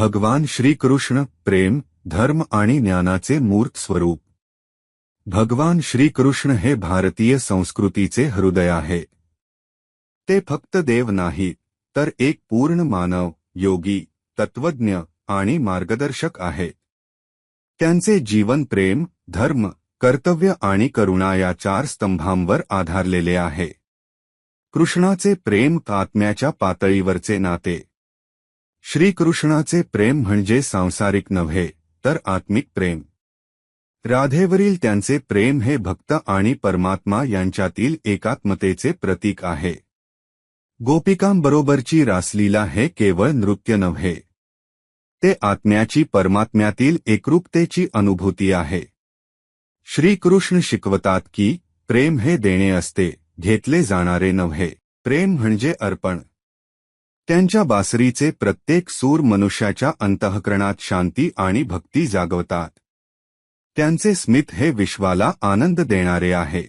भगवान श्रीकृष्ण प्रेम, धर्म आणि ज्ञानाचे मूर्त स्वरूप। भगवान श्रीकृष्ण हे भारतीय संस्कृतीचे हृदय आहे। ते फक्त देव नाहीत, तर एक पूर्ण मानव, योगी, तत्वज्ञ आणि मार्गदर्शक आहेत। त्यांचे जीवन प्रेम, धर्म, कर्तव्य आणि करुणा या 4 स्तंभांवर आधारलेले आहे। कृष्णाचे प्रेम आत्म्याच्या पातळीवरचे नाते। श्रीकृष्णाचे प्रेम म्हणजे सांसारिक नव्हे, तर आत्मिक प्रेम। राधेवरील त्यांचे प्रेम हे भक्त आणि परमात्मा यांच्यातील एकात्मतेचे प्रतीक आहे। गोपिकांबरोबरची रासलीला हे केवळ नृत्य नव्हे, ते आत्म्याची परमात्म्यातील एकरूपतेची अनुभूती आहे। श्रीकृष्ण शिकवतात की प्रेम हे देणे असते, घेतले जाणारे नव्हे। प्रेम म्हणजे अर्पण। त्यांच्या बासरीचे प्रत्येक सूर मनुष्याच्या अंतःकरणात शांती आणि भक्ती जागवतात। त्यांचे स्मित हे विश्वाला आनंद देणारे आहे।